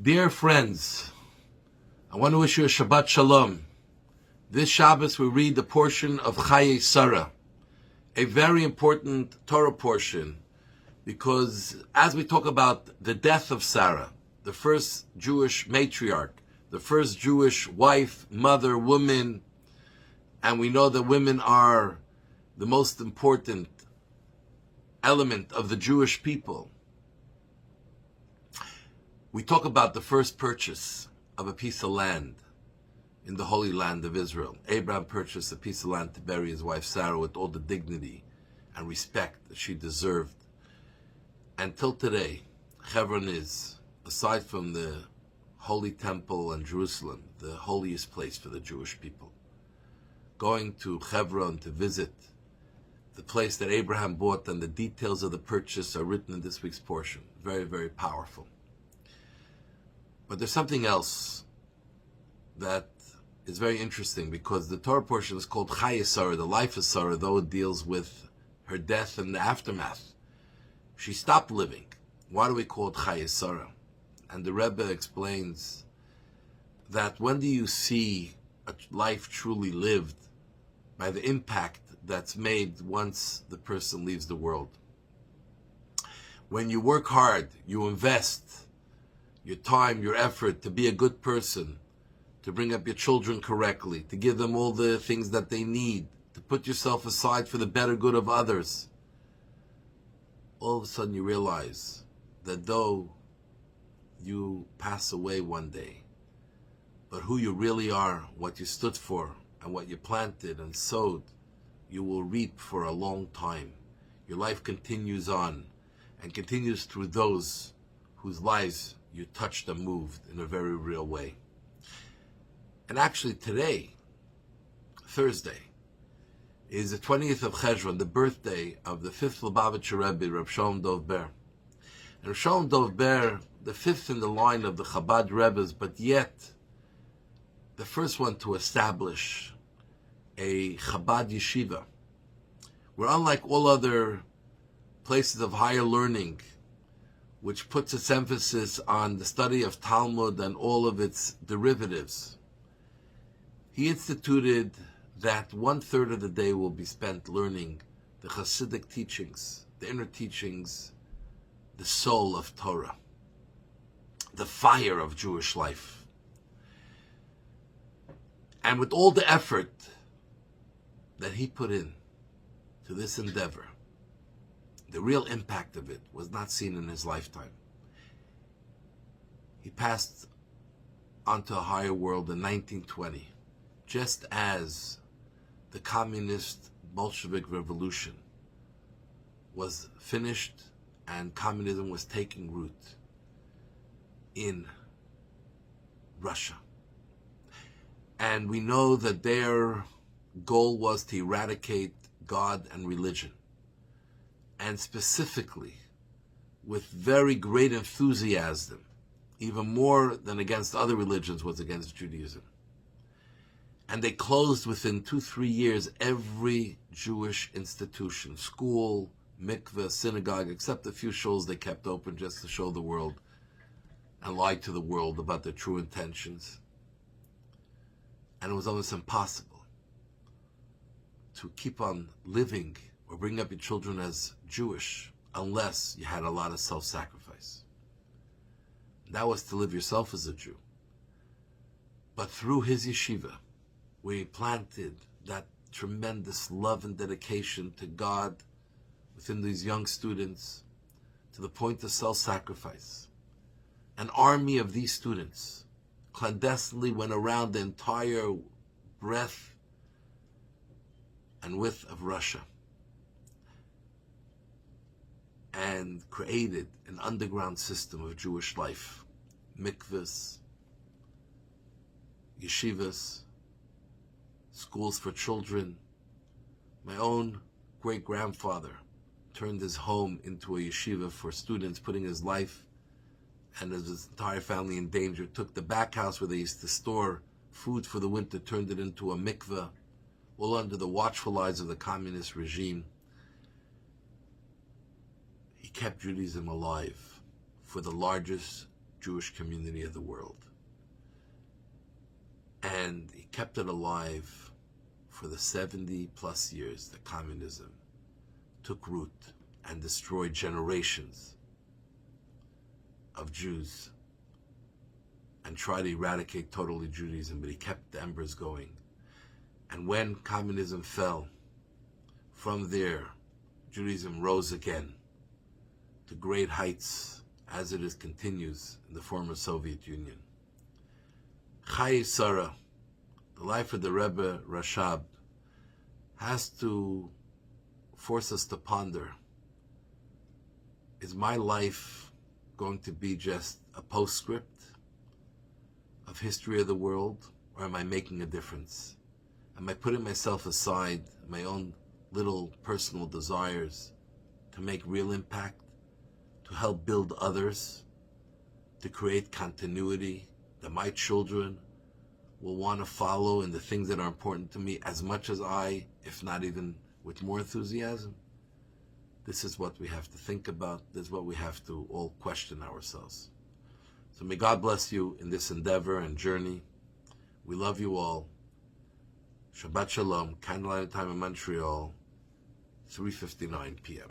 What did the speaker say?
Dear friends, I want to wish you a Shabbat Shalom. This Shabbos we read the portion of Chayei Sarah, a very important Torah portion, because as we talk about the death of Sarah, the first Jewish matriarch, the first Jewish wife, mother, woman, and we know that women are the most important element of the Jewish people. We talk about the first purchase of a piece of land in the Holy Land of Israel. Abraham purchased a piece of land to bury his wife Sarah with all the dignity and respect that she deserved. Until today, Hebron is, aside from the Holy Temple and Jerusalem, the holiest place for the Jewish people. Going to Hebron to visit the place that Abraham bought, and the details of the purchase are written in this week's portion. Very, very powerful. But there's something else that is very interesting, because the Torah portion is called Chayei Sarah, the life of Sarah, though it deals with her death and the aftermath. She stopped living. Why do we call it Chayei Sarah? And the Rebbe explains that when do you see a life truly lived? By the impact that's made once the person leaves the world. When you work hard, you invest your time, your effort to be a good person, to bring up your children correctly, to give them all the things that they need, to put yourself aside for the better good of others. All of a sudden you realize that though you pass away one day, but who you really are, what you stood for, and what you planted and sowed, you will reap for a long time. Your life continues on, and continues through those whose lives you touched and moved in a very real way. And actually today, Thursday, is the 20th of Cheshvan, the birthday of the 5th Lubavitcher Rebbe, Reb Shalom Dov Ber. And Reb Shalom Dov Ber, the 5th in the line of the Chabad Rebbes, but yet the first one to establish a Chabad yeshiva, where unlike all other places of higher learning, which puts its emphasis on the study of Talmud and all of its derivatives, he instituted that 1/3 of the day will be spent learning the Hasidic teachings, the inner teachings, the soul of Torah, the fire of Jewish life. And with all the effort that he put in to this endeavor, the real impact of it was not seen in his lifetime. He passed onto a higher world in 1920, just as the communist Bolshevik revolution was finished and communism was taking root in Russia. And we know that their goal was to eradicate God and religion. And specifically, with very great enthusiasm, even more than against other religions, was against Judaism. And they closed within 2-3 years every Jewish institution, school, mikveh, synagogue, except a few shuls they kept open just to show the world and lie to the world about their true intentions. And it was almost impossible to keep on living or bring up your children as Jewish unless you had a lot of self-sacrifice. That was to live yourself as a Jew. But through his yeshiva, where he planted that tremendous love and dedication to God within these young students, to the point of self-sacrifice, an army of these students clandestinely went around the entire breadth and width of Russia and created an underground system of Jewish life. Mikvahs, yeshivas, schools for children. My own great-grandfather turned his home into a yeshiva for students, putting his life and his entire family in danger. Took the back house where they used to store food for the winter, turned it into a mikveh, all under the watchful eyes of the communist regime. He kept Judaism alive for the largest Jewish community of the world. And he kept it alive for the 70 plus years that communism took root and destroyed generations of Jews and tried to eradicate totally Judaism, but he kept the embers going. And when communism fell, from there, Judaism rose again to great heights, as it continues in the former Soviet Union. Chayei Sarah, the life of the Rebbe Rashab, has to force us to ponder, is my life going to be just a postscript of history of the world, or am I making a difference? Am I putting myself aside, my own little personal desires, to make real impact, to help build others, to create continuity that my children will want to follow in the things that are important to me as much as I, if not even with more enthusiasm? This is what we have to think about. This is what we have to all question ourselves. So may God bless you in this endeavor and journey. We love you all. Shabbat Shalom, candlelight time in Montreal, 3:59 p.m.